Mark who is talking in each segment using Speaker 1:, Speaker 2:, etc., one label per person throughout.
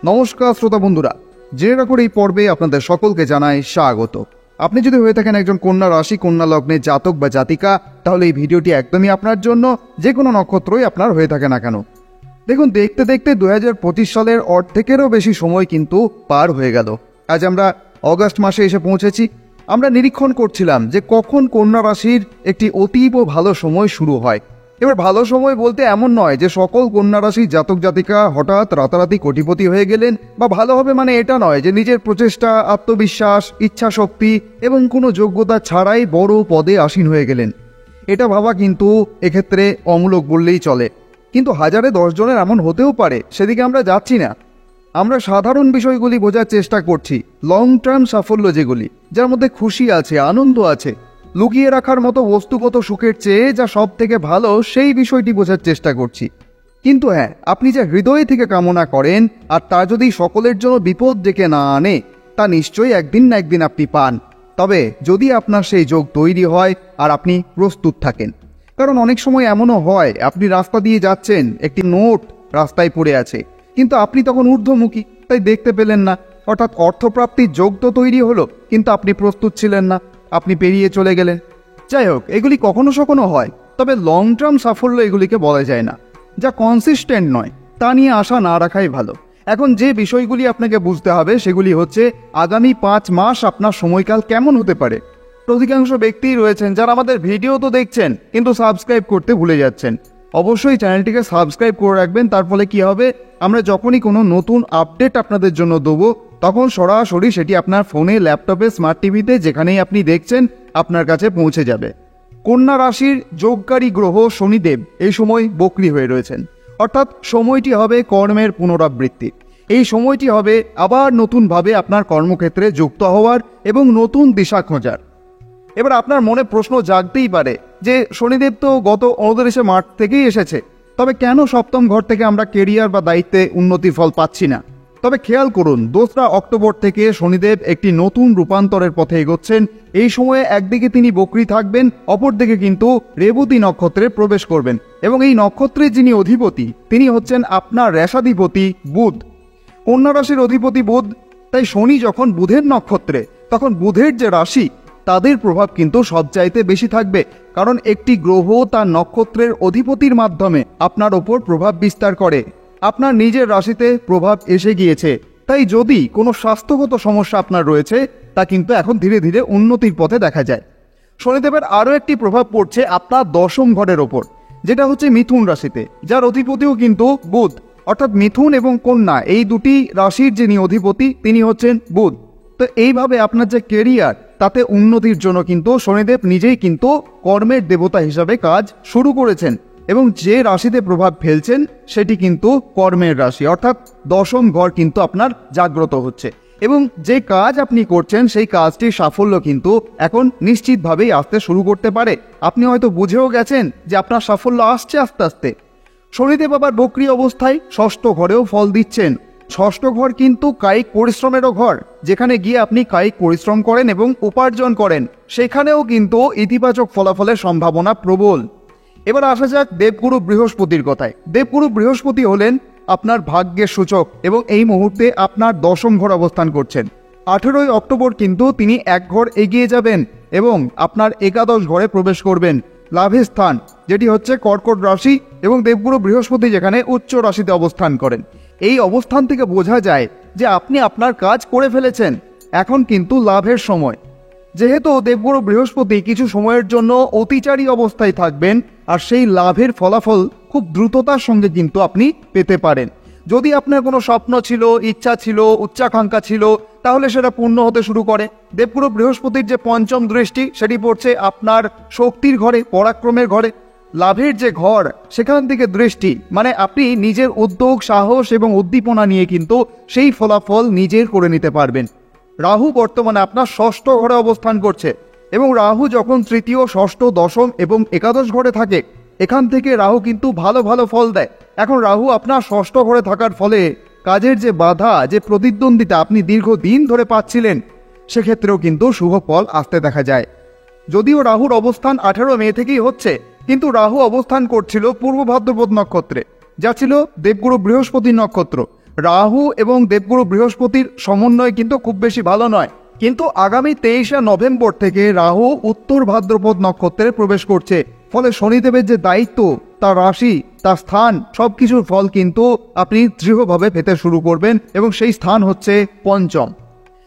Speaker 1: নমস্কার শ্রোতা বন্ধুরা, জেনে রাখুন এই পর্বে আপনাদের সকলকে জানাই স্বাগত। আপনি যদি হয়ে থাকেন একজন কন্যা রাশি, কন্যা লগ্নের জাতক বা জাতিকা, তাহলে এই ভিডিওটি একদমই আপনার জন্য। যে কোনো নক্ষত্রই আপনার হয়ে থাকে না কেন, দেখুন দেখতে দেখতে 2025 সালের অর্ধেকেরও বেশি সময় কিন্তু পার হয়ে গেল। আজ আমরা অগাস্ট মাসে এসে পৌঁছেছি। আমরা নিরীক্ষণ করছিলাম যে কখন কন্যা রাশির একটি অতীব ভালো সময় শুরু হয়। এবার ভালো সময় বলতে এমন নয় যে সকল কন্যা রাশির জাতক জাতিকা হঠাৎ রাতারাতি কোটিপতি হয়ে গেলেন, বা ভালো হবে মানে এটা নয় যে নিজের প্রচেষ্টা, আত্মবিশ্বাস, ইচ্ছা শক্তি এবং কোনো যোগ্যতা ছাড়াই বড় পদে আসীন হয়ে গেলেন। এটা ভাবা কিন্তু এক্ষেত্রে অমূলক বললেই চলে। কিন্তু হাজারে 10 জনের এমন হতেও পারে, সেদিকে আমরা যাচ্ছি না। আমরা সাধারণ বিষয়গুলি বোঝার চেষ্টা করছি, লং টার্ম সাফল্য যেগুলি, যার মধ্যে খুশি আছে, আনন্দ আছে, লুকিয়ে রাখার মতো বস্তুগত সুখের চেয়ে যা সব থেকে ভালো, সেই বিষয়টি বোঝার চেষ্টা করছি। কিন্তু হ্যাঁ, আপনি যা হৃদয় থেকে কামনা করেন আর তা যদি সকলের জন্য বিপদ ডেকে না আনে, তা নিশ্চয়ই একদিন না একদিন আপনি পান। তবে যদি আপনার সেই যোগ তৈরি হয় আর আপনি প্রস্তুত থাকেন। কারণ অনেক সময় এমনও হয়, আপনি রাস্তা দিয়ে যাচ্ছেন, একটি নোট রাস্তায় পড়ে আছে, কিন্তু আপনি তখন ঊর্ধ্বমুখী, তাই দেখতে পেলেন না। অর্থাৎ অর্থপ্রাপ্তির যোগ তো তৈরি হলো, কিন্তু আপনি প্রস্তুত ছিলেন না, আপনি পেরিয়ে চলে গেলেন। যাই হোক, এগুলি কখনো সখনো হয়, তবে লং টার্ম সাফল্য এগুলিকে বলা যায় না। যা কনসিস্টেন্ট নয়, তা নিয়ে আশা না রাখাই ভালো। এখন যে বিষয়গুলি আপনাকে বুঝতে হবে সেগুলি হচ্ছে, আগামী 5 মাস আপনার সময়কাল কেমন হতে পারে। অধিকাংশ ব্যক্তিই রয়েছেন যারা আমাদের ভিডিও তো দেখছেন, কিন্তু সাবস্ক্রাইব করতে ভুলে যাচ্ছেন। অবশ্যই চ্যানেলটিকে সাবস্ক্রাইব করে রাখবেন। তার ফলে কি হবে, আমরা যখনই কোনো নতুন আপডেট আপনাদের জন্য দেবো, তখন সরাসরি সেটি আপনার ফোনে, ল্যাপটপে, স্মার্ট টিভিতে, যেখানেই আপনি দেখছেন, আপনার কাছে পৌঁছে যাবে। কন্যা রাশির যোগকারী গ্রহ শনিদেব এই সময় বক্রী হয়ে রয়েছেন। অর্থাৎ সময়টি হবে কর্মের পুনরাবৃত্তি। এই সময়টি হবে আবার নতুনভাবে আপনার কর্মক্ষেত্রে যুক্ত হওয়ার এবং নতুন দিশা খোঁজার। এবার আপনার মনে প্রশ্ন জাগতেই পারে যে শনিদেব তো গত 29 মার্চ থেকেই এসেছে, তবে কেন সপ্তম ঘর থেকে আমরা কেরিয়ার বা দায়িত্বে উন্নতির ফল পাচ্ছি না? তবে খেয়াল করুন, 2 অক্টোবর থেকে শনিদেব একটি নতুন রূপান্তরের পথে এগোচ্ছেন। এই সময়ে একদিকে তিনি বক্রী থাকবেন, অপরদিকে কিন্তু রেবতী নক্ষত্রে প্রবেশ করবেন। এবং এই নক্ষত্রের যিনি অধিপতি, তিনি হচ্ছেন আপনার রেশাধিপতি বুধ। কন্যা রাশির অধিপতি বুধ, তাই শনি যখন বুধের নক্ষত্রে, তখন বুধের যে রাশি, তাদের প্রভাব কিন্তু সবচাইতে বেশি থাকবে। কারণ একটি গ্রহ তার নক্ষত্রের অধিপতির মাধ্যমে আপনার ওপর প্রভাব বিস্তার করে। আপনার নিজের রাশিতে প্রভাব এসে গিয়েছে, তাই যদি কোনো স্বাস্থ্যগত সমস্যা আপনার রয়েছে, তা কিন্তু এখন ধীরে ধীরে উন্নতির পথে দেখা যায়। শনিদেবের আরও একটি প্রভাব পড়ছে আপনার 10ম ঘরের ওপর, যেটা হচ্ছে মিথুন রাশিতে, যার অধিপতিও কিন্তু বুধ। অর্থাৎ মিথুন এবং কন্যা, এই দুটি রাশির যিনি অধিপতি, তিনি হচ্ছেন বুধ। তো এইভাবে আপনার যে কেরিয়ার, তাতে উন্নতির জন্য কিন্তু শনিদেব নিজেই কিন্তু কর্মের দেবতা হিসাবে কাজ শুরু করেছেন। এবং যে রাশিতে প্রভাব ফেলছেন সেটি কিন্তু কর্মের রাশি, অর্থাৎ 10ম ঘর কিন্তু আপনার জাগ্রত হচ্ছে। এবং যে কাজ আপনি করছেন, সেই কাজটির সাফল্য কিন্তু এখন নিশ্চিতভাবেই আসতে শুরু করতে পারে। আপনি হয়তো বুঝেও গেছেন যে আপনার সাফল্য আসছে আস্তে আস্তে। শনিদেব আবার বক্রী অবস্থায় 6ষ্ঠ ঘরেও ফল দিচ্ছেন। 6ষ্ঠ ঘর কিন্তু কায়িক পরিশ্রমেরও ঘর, যেখানে গিয়ে আপনি কায়িক পরিশ্রম করেন এবং উপার্জন করেন, সেখানেও কিন্তু ইতিবাচক ফলাফলের সম্ভাবনা প্রবল। এবার আসা যাক দেবগুরু বৃহস্পতির কথায়। দেবগুরু বৃহস্পতি হলেন আপনার ভাগ্যের সূচক এবং এই মুহূর্তে আপনার 10ম ঘর অবস্থান করছেন। 18 অক্টোবর কিন্তু তিনি 1 ঘর এগিয়ে যাবেন এবং আপনার 11শ ঘরে প্রবেশ করবেন, লাভের স্থান, যেটি হচ্ছে কর্কট রাশি। এবং দেবগুরু বৃহস্পতি যেখানে উচ্চ রাশিতে অবস্থান করেন, এই অবস্থান থেকে বোঝা যায় যে আপনি আপনার কাজ করে ফেলেছেন, এখন কিন্তু লাভের সময়। যেহেতু দেবগুরু বৃহস্পতি কিছু সময়ের জন্য অতিচারী অবস্থায় থাকবেন, আর সেই লাভের ফলাফল খুব দ্রুততার সঙ্গে কিন্তু আপনি পেতে পারেন। যদি আপনার কোনো স্বপ্ন ছিল, ইচ্ছা ছিল, উচ্চাকাঙ্ক্ষা ছিল, তাহলে সেটা পূর্ণ হতে শুরু করে। দেবগুরু বৃহস্পতির যে 5ম দৃষ্টি, সেটি পড়ছে আপনার শক্তির ঘরে, পরাক্রমের ঘরে, লাভের যে ঘর, সেখান থেকে দৃষ্টি, মানে আপনি নিজের উদ্যোগ, সাহস এবং উদ্দীপনা নিয়ে কিন্তু সেই ফলাফল নিজের করে নিতে পারবেন। রাহু বর্তমানে আপনার 6ষ্ঠ ঘরে অবস্থান করছে, এবং রাহু যখন 3য়, 6ষ্ঠ, 10ম এবং 11শ ঘরে থাকে, এখান থেকে রাহু কিন্তু ভালো ভালো ফল দেয়। এখন রাহু আপনার 6ষ্ঠ ঘরে থাকার ফলে কাজের যে বাধা, যে প্রতিদ্বন্দ্বিতা আপনি দীর্ঘদিন ধরে পাচ্ছিলেন, সেক্ষেত্রেও কিন্তু শুভ ফল আসতে দেখা যায়। যদিও রাহুর অবস্থান 18 মে থেকেই হচ্ছে, কিন্তু রাহু অবস্থান করছিল পূর্ব ভাদ্রপদ নক্ষত্রে, যা ছিল দেবগুরু বৃহস্পতির নক্ষত্র। রাহু এবং দেবগুরু বৃহস্পতির সমন্বয় কিন্তু খুব বেশি ভালো নয়, কিন্তু আগামী 23শে নভেম্বর থেকে রাহু উত্তর ভাদ্রপদ নক্ষত্রে প্রবেশ করছে। ফলে শনিদেবের যে দায়িত্ব, তার রাশি, তার স্থান, সবকিছুর ফল কিন্তু আপনি দৃঢ়ভাবে পেতে শুরু করবেন, এবং সেই স্থান হচ্ছে পঞ্চম।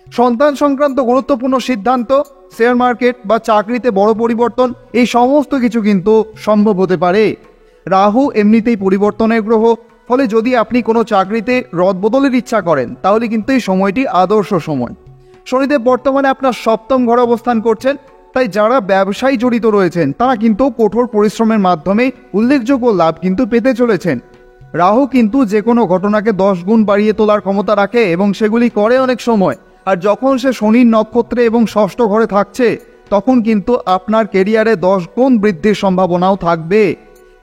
Speaker 1: সন্তান সংক্রান্ত গুরুত্বপূর্ণ সিদ্ধান্ত, শেয়ার মার্কেট বা চাকরিতে বড় পরিবর্তন, এই সমস্ত কিছু কিন্তু সম্ভব হতে পারে। রাহু এমনিতেই পরিবর্তনের গ্রহ, ফলে যদি আপনি কোনো চাকরিতে রদবদলের ইচ্ছা করেন তাহলে কিন্তু এই সময়টি আদর্শ সময়। শনিদেব বর্তমানে আপনার সপ্তম ঘরে অবস্থান করছেন, তাই যারা ব্যবসায় জড়িত রয়েছেন তারা কিন্তু কঠোর পরিশ্রমের মাধ্যমে উল্লেখযোগ্য লাভ কিন্তু পেতে চলেছেন। রাহু কিন্তু যে কোনো ঘটনাকে 10 গুণ বাড়িয়ে তোলার ক্ষমতা রাখে এবং সেগুলি করে অনেক সময়। আর যখন সে শনির নক্ষত্রে এবং ষষ্ঠ ঘরে থাকছে, তখন কিন্তু আপনার কেরিয়ারে 10 গুণ বৃদ্ধির সম্ভাবনাও থাকবে।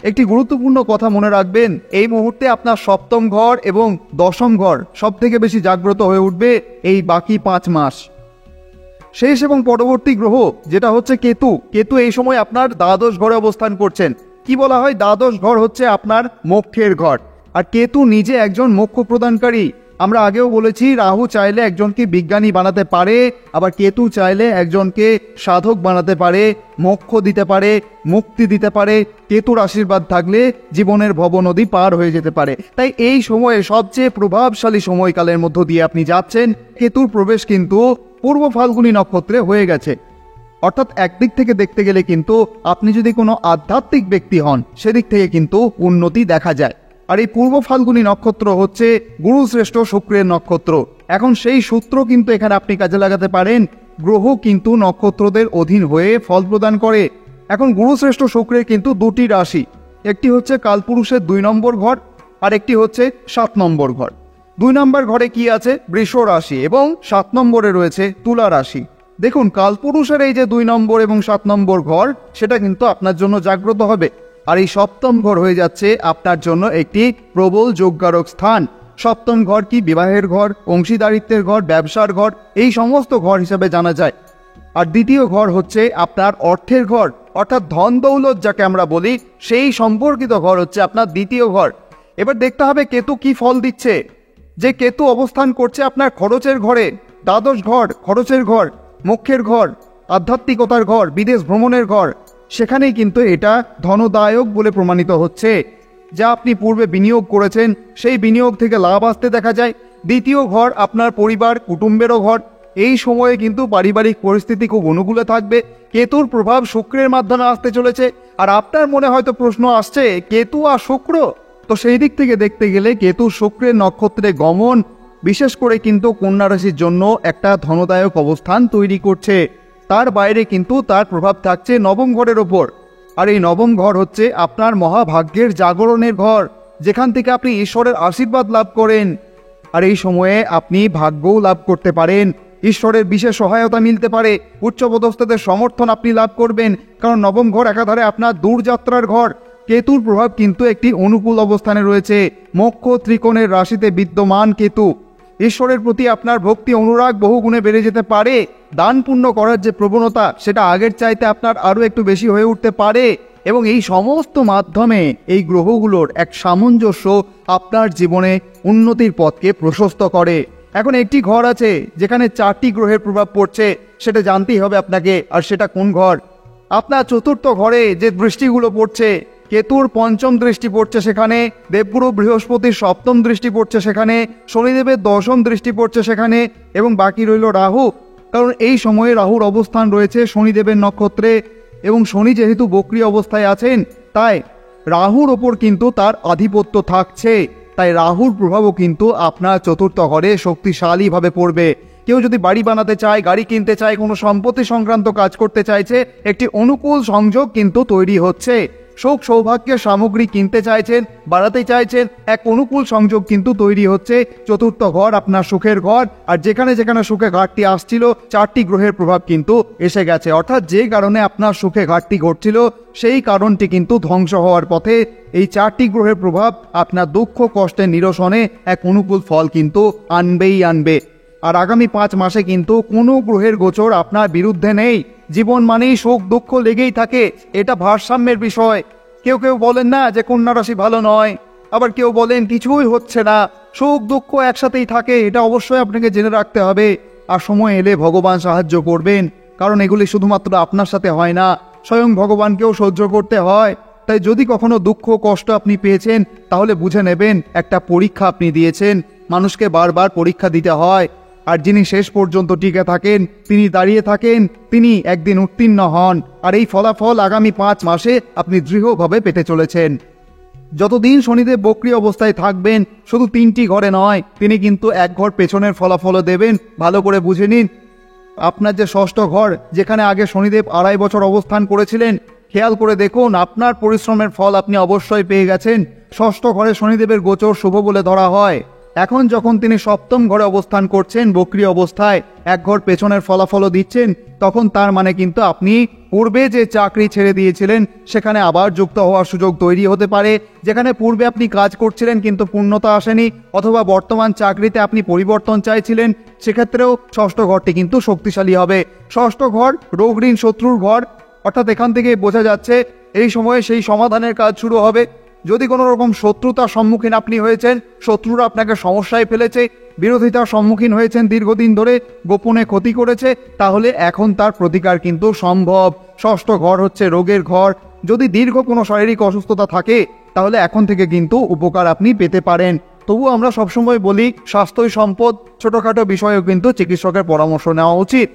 Speaker 1: একটি গুরুত্বপূর্ণ কথা মনে রাখবেন, এই মুহূর্তে আপনার সপ্তম ঘর এবং দশম ঘর সব থেকে বেশি জাগ্রত হয়ে উঠবে এই বাকি 5 মাস। শেষ এবং পরবর্তী গ্রহ যেটা হচ্ছে কেতু, কেতু এই সময় আপনার দ্বাদশ ঘরে অবস্থান করছেন। কি বলা হয়, দ্বাদশ ঘর হচ্ছে আপনার মোক্ষের ঘর, আর কেতু নিজে একজন মোক্ষ প্রদানকারী। আমরা আগেও বলেছি, রাহু চাইলে একজনকে বিজ্ঞানী বানাতে পারে, আবার কেতু চাইলে একজনকে সাধক বানাতে পারে, মোক্ষ দিতে পারে, মুক্তি দিতে পারে। কেতুর আশীর্বাদ থাকলে জীবনের ভবনদী পার হয়ে যেতে পারে। তাই এই সময়ে সবচেয়ে প্রভাবশালী সময়কালের মধ্য দিয়ে আপনি যাচ্ছেন। কেতুর প্রবেশ কিন্তু পূর্ব ফাল্গুনী নক্ষত্রে হয়ে গেছে। অর্থাৎ একদিক থেকে দেখতে গেলে কিন্তু আপনি যদি কোনো আধ্যাত্মিক ব্যক্তি হন, সেদিক থেকে কিন্তু উন্নতি দেখা যায়। আর এই পূর্ব ফাল্গুনী নক্ষত্র হচ্ছে গুরুশ্রেষ্ঠ শুক্রের নক্ষত্র। এখন সেই সূত্র কিন্তু এখানে আপনি কাজে লাগাতে পারেন। গ্রহ কিন্তু নক্ষত্রদের অধীন হয়ে ফল প্রদান করে। এখন গুরুশ্রেষ্ঠ শুক্রের কিন্তু 2টি রাশি, একটি হচ্ছে কালপুরুষের 2 নম্বর ঘর, আর একটি হচ্ছে 7 নম্বর ঘর। 2 নম্বর ঘরে কি আছে, বৃষ রাশি, এবং 7 নম্বরে রয়েছে তুলা রাশি। দেখুন, কালপুরুষের এই যে 2 নম্বর এবং 7 নম্বর ঘর, সেটা কিন্তু আপনার জন্য জাগ্রত হবে। আর এই সপ্তম ঘর হয়ে যাচ্ছে আপনার জন্য একটি প্রবল যোগকারক স্থান। সপ্তম ঘর কি, বিবাহের ঘর, অংশীদারিত্বের ঘর, ব্যবসার ঘর, এই সমস্ত ঘর হিসেবে জানা যায়। আর দ্বিতীয় ঘর হচ্ছে আপনার অর্থের ঘর, অর্থাৎ ধন দৌলত যাকে আমরা বলি, সেই সম্পর্কিত ঘর হচ্ছে আপনার দ্বিতীয় ঘর। এবার দেখতে হবে কেতু কি ফল দিচ্ছে। যে কেতু অবস্থান করছে আপনার খরচের ঘরে, দ্বাদশ ঘর, খরচের ঘর, মোক্ষের ঘর, আধ্যাত্মিকতার ঘর, বিদেশ ভ্রমণের ঘর, সেখানেই কিন্তু এটা ধনদায়ক বলে প্রমাণিত হচ্ছে। যা আপনি পূর্বে বিনিয়োগ করেছেন, সেই বিনিয়োগ থেকে লাভ আসতে দেখা যায়। দ্বিতীয় ঘর আপনার পরিবার, কুটুম্বেরও ঘর। এই সময়ে কিন্তু পারিবারিক পরিস্থিতি খুব অনুকূলে থাকবে। কেতুর প্রভাব শুক্রের মাধ্যমে আসতে চলেছে। আর আপনার মনে হয়তো প্রশ্ন আসছে, কেতু আর শুক্র, তো সেই দিক থেকে দেখতে গেলে কেতু শুক্রের নক্ষত্রে গমন বিশেষ করে কিন্তু কন্যা রাশির জন্য একটা ধনদায়ক অবস্থান তৈরি করছে। তার বাইরে কিন্তু তার প্রভাব থাকছে নবম ঘরের ওপর। আর এই নবম ঘর হচ্ছে আপনার মহাভাগ্যের জাগরণের ঘর, যেখান থেকে আপনি ঈশ্বরের আশীর্বাদ লাভ করেন। আর এই সময়ে আপনি ভাগ্যও লাভ করতে পারেন, ঈশ্বরের বিশেষ সহায়তা মিলতে পারে, উচ্চপদস্থদের সমর্থন আপনি লাভ করবেন। কারণ নবম ঘর একাধারে আপনার দূরযাত্রার ঘর। কেতুর প্রভাব কিন্তু একটি অনুকূল অবস্থানে রয়েছে। মোক্ষ ত্রিকোণের রাশিতে বিদ্যমান কেতু। ঈশ্বরের প্রতি আপনার ভক্তি অনুরাগ বহুগুণে বেড়ে যেতে পারে। দান পুণ্য করার যে প্রবণতা, সেটা আগের চাইতে আপনার আরও একটু বেশি হয়ে উঠতে পারে। এবং এই সমস্ত মাধ্যমে এই গ্রহগুলোর এক সামঞ্জস্য আপনার জীবনে উন্নতির পথকে প্রশস্ত করে। এখন একটি ঘর আছে যেখানে 4টি গ্রহের প্রভাব পড়ছে, সেটা জানতেই হবে আপনাকে। আর সেটা কোন ঘর? আপনার চতুর্থ ঘরে যে দৃষ্টিগুলো পড়ছে, কেতুর 5ম দৃষ্টি পড়ছে সেখানে, দেবগুরু বৃহস্পতির 7ম দৃষ্টি পড়ছে সেখানে, শনিদেবের 10ম দৃষ্টি পড়ছে সেখানে, এবং বাকি রইল রাহু। কারণ এই সময়ে রাহুর অবস্থান রয়েছে শনিদেবের নক্ষত্রে, এবং শনি যেহেতু বক্রী অবস্থায় আছেন, তাই রাহুর ওপর কিন্তু তার আধিপত্য থাকছে। তাই রাহুর প্রভাবও কিন্তু আপনার চতুর্থ ঘরে শক্তিশালীভাবে পড়বে। কেউ যদি বাড়ি বানাতে চায়, গাড়ি কিনতে চায়, কোনো সম্পত্তি সংক্রান্ত কাজ করতে চাইছে, একটি অনুকূল সংযোগ কিন্তু তৈরি হচ্ছে। সুখ সৌভাগ্যের সামগ্রী কিনতে চাইছেন, বাড়াতে চাইছেন, এক অনুকূল সংযোগ কিন্তু তৈরি হচ্ছে। চতুর্থ ঘর আপনার সুখের ঘর। আর যেখানে যেখানে সুখে ঘাটতি আসছিল, 4টি গ্রহের প্রভাব কিন্তু এসে গেছে। অর্থাৎ যে কারণে আপনার সুখে ঘাটতি ঘটছিল, সেই কারণটি কিন্তু ধ্বংস হওয়ার পথে। এই 4টি গ্রহের প্রভাব আপনার দুঃখ কষ্টের নিরসনে এক অনুকূল ফল কিন্তু আনবেই আনবে। আর আগামী 5 মাসে কিন্তু কোনো গ্রহের গোচর আপনার বিরুদ্ধে নেই। জীবন মানেই সুখ দুঃখ লেগেই থাকে, এটা ভারসাম্যের বিষয়। কেউ কেউ বলেন না যে কন্যা রাশি ভালো নয়, আবার কেউ বলেন কিছুই হচ্ছে না। সুখ দুঃখ একসাথেই থাকে, এটা অবশ্যই আপনাকে জেনে রাখতে হবে। আর সময় এলে ভগবান সাহায্য করবেন, কারণ এগুলি শুধুমাত্র আপনার সাথে হয় না, স্বয়ং ভগবানকেও সহ্য করতে হয়। তাই যদি কখনো দুঃখ কষ্ট আপনি পেয়েছেন, তাহলে বুঝে নেবেন একটা পরীক্ষা আপনি দিয়েছেন। মানুষকে বারবার পরীক্ষা দিতে হয়, আর যিনি শেষ পর্যন্ত টিকে থাকেন, তিনি দাঁড়িয়ে থাকেন, তিনি একদিন উত্তীর্ণ হন। আর এই ফলাফল আগামী 5 মাসে আপনি দৃঢ়ভাবে পেতে চলেছেন। যতদিন শনিদেব বক্রী অবস্থায় থাকবেন, শুধু 3টি ঘরে নয়, তিনি কিন্তু এক ঘর পেছনের ফলাফলও দেবেন। ভালো করে বুঝে নিন। আপনার যে ষষ্ঠ ঘর, যেখানে আগে শনিদেব 2.5 বছর অবস্থান করেছিলেন, খেয়াল করে দেখুন আপনার পরিশ্রমের ফল আপনি অবশ্যই পেয়ে গেছেন। ষষ্ঠ ঘরে শনিদেবের গোচর শুভ বলে ধরা হয়। এখন যখন তিনি সপ্তম ঘরে অবস্থান করছেন বক্রী অবস্থায়, এক ঘর পেছনের ফলাফলও দিচ্ছেন, তখন তার মানে কিন্তু আপনি পূর্বে যে চাকরি ছেড়ে দিয়েছিলেন সেখানে আবার যুক্ত হওয়ার সুযোগ তৈরি হতে পারে। যেখানে পূর্বে আপনি কাজ করছিলেন কিন্তু পূর্ণতা আসেনি, অথবা বর্তমান চাকরিতে আপনি পরিবর্তন চাইছিলেন, সেক্ষেত্রেও ষষ্ঠ ঘরটি কিন্তু শক্তিশালী হবে। ষষ্ঠ ঘর রোগ ঋণ শত্রুর ঘর, অর্থাৎ এখান থেকে বোঝা যাচ্ছে এই সময়ে সেই সমাধানের কাজ শুরু হবে। যদি কোনো রকম শত্রুতার সম্মুখীন আপনি হয়েছেন, শত্রুরা আপনাকে সমস্যায় ফেলেছে, বিরোধিতার সম্মুখীন হয়েছেন দীর্ঘদিন ধরে, গোপনে ক্ষতি করেছে, তাহলে এখন তার প্রতিকার কিন্তু সম্ভব। ষষ্ঠ ঘর হচ্ছে রোগের ঘর। যদি দীর্ঘ কোনো শারীরিক অসুস্থতা থাকে, তাহলে এখন থেকে কিন্তু উপকার আপনি পেতে পারেন। তবু আমরা সবসময় বলি স্বাস্থ্যই সম্পদ, ছোটোখাটো বিষয়েও কিন্তু চিকিৎসকের পরামর্শ নেওয়া উচিত।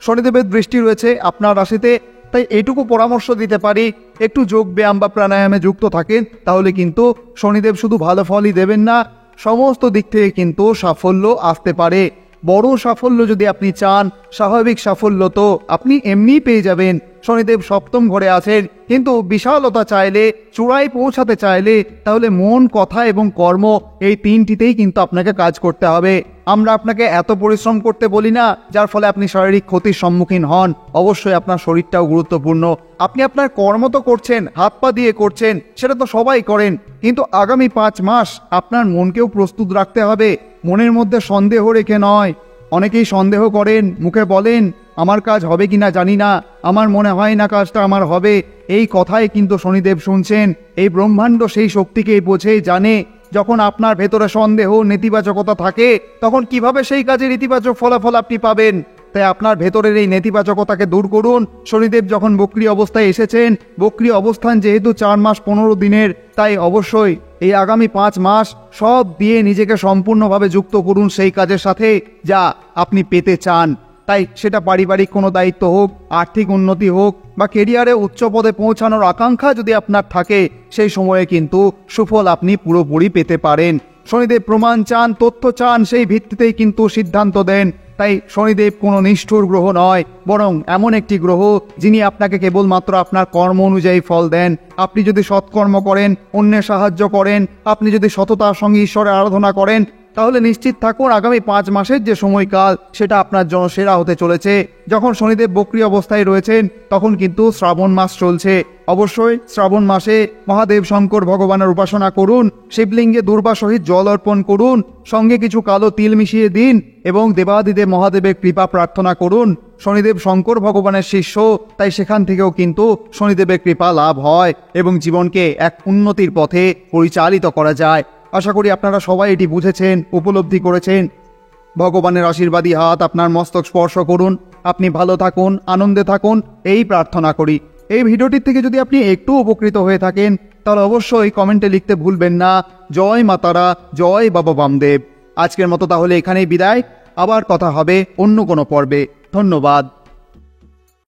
Speaker 1: শনিদেবের দৃষ্টি রয়েছে আপনার রাশিতে, তাই এইটুকু পরামর্শ দিতে পারি, একটু যোগ ব্যায়াম বা প্রাণায়ামে যুক্ত থাকেন, তাহলে কিন্তু শনিদেব শুধু ভালো ফলই দেবেন না, সমস্ত দিক থেকে কিন্তু সাফল্য আসতে পারে। বড় সাফল্য যদি আপনি চান, স্বাভাবিক সাফল্য তো আপনি এমনিই পেয়ে যাবেন। শনিদেব সপ্তম ঘরে আছেন, কিন্তু বিশালতা চাইলে, চূড়ায় পৌঁছাতে চাইলে, তাহলে মন, কথা এবং কর্ম, এই 3টিতেই কিন্তু আপনাকে কাজ করতে হবে। আমরা আপনাকে এত পরিশ্রম করতে বলি না যার ফলে আপনি শারীরিক ক্ষতির সম্মুখীন হন। অবশ্যই আপনার শরীরটাও গুরুত্বপূর্ণ। আপনি আপনার কর্ম তো করছেন, হাত পা দিয়ে করছেন, সেটা তো সবাই করেন, কিন্তু আগামী 5 মাস আপনার মনকেও প্রস্তুত রাখতে হবে। মনের মধ্যে সন্দেহ রেখে নয়। অনেকেই সন্দেহ করেন, মুখে বলেন আমার কাজ হবে কিনা জানি না, আমার মনে হয় না কাজটা আমার হবে। এই কথাই কিন্তু শনিদেব শুনছেন। এই ব্রহ্মাণ্ড সেই শক্তিকেই বোঝে, জানে। যখন আপনার ভেতরে সন্দেহ, নেতিবাচকতা থাকে, তখন কিভাবে সেই কাজের ইতিবাচক ফলাফল আপনি পাবেন? তাই আপনার ভেতরের এই নেতিবাচকতাকে দূর করুন। শনিদেব যখন বক্রী অবস্থায় এসেছেন, বক্রী অবস্থান যেহেতু 4 মাস 15 দিনের, তাই অবশ্যই এই আগামী 5 মাস সব দিয়ে নিজেকে সম্পূর্ণভাবে যুক্ত করুন সেই কাজের সাথে যা আপনি পেতে চান। তাই সেটা পারিবারিক কোনো দায়িত্ব হোক, আর্থিক উন্নতি হোক, বা কেরিয়ারে উচ্চ পদে পৌঁছানোর আকাঙ্ক্ষা যদি আপনার থাকে, সেই সময়ে কিন্তু সুফল আপনি পুরোপুরি পেতে পারেন। শনিদেব প্রমাণ চান, তথ্য চান, সেই ভিত্তিতেই কিন্তু সিদ্ধান্ত দেন। তাই শনিদেব কোনো নিষ্ঠুর গ্রহ নয়, বরং এমন একটি গ্রহ যিনি আপনাকে কেবলমাত্র আপনার কর্ম অনুযায়ী ফল দেন। আপনি যদি সৎকর্ম করেন, অন্যের সাহায্য করেন, আপনি যদি সততার সঙ্গে ঈশ্বরের আরাধনা করেন, তাহলে নিশ্চিত থাকুন আগামী 5 মাসের যে সময়কাল, সেটা আপনার জন্য সেরা হতে চলেছে। যখন শনিদেব বক্রী অবস্থায় রয়েছেন, তখন কিন্তু শ্রাবণ মাস চলছে। অবশ্যই শ্রাবণ মাসে মহাদেব শঙ্কর ভগবানের উপাসনা করুন, শিবলিঙ্গে দুর্বা সহিত জল অর্পণ করুন, সঙ্গে কিছু কালো তিল মিশিয়ে দিন এবং দেবাদিদেব মহাদেবের কৃপা প্রার্থনা করুন। শনিদেব শঙ্কর ভগবানের শিষ্য, তাই সেখান থেকেও কিন্তু শনিদেবের কৃপা লাভ হয় এবং জীবনকে এক উন্নতির পথে পরিচালিত করা যায়। আশা করি আপনারা সবাই এটি বুঝেছেন, উপলব্ধি করেছেন। ভগবানের আশীর্বাদী হাত আপনার মস্তক স্পর্শ করুন। আপনি ভালো থাকুন, আনন্দে থাকুন, এই প্রার্থনা করি। এই ভিডিওটির থেকে যদি আপনি একটু উপকৃত হয়ে থাকেন, তাহলে অবশ্যই কমেন্টে লিখতে ভুলবেন না, জয় মাতারা, জয় বাবা বামদেব। আজকের মতো তাহলে এখানেই বিদায়। আবার কথা হবে অন্য কোনো পর্বে। ধন্যবাদ।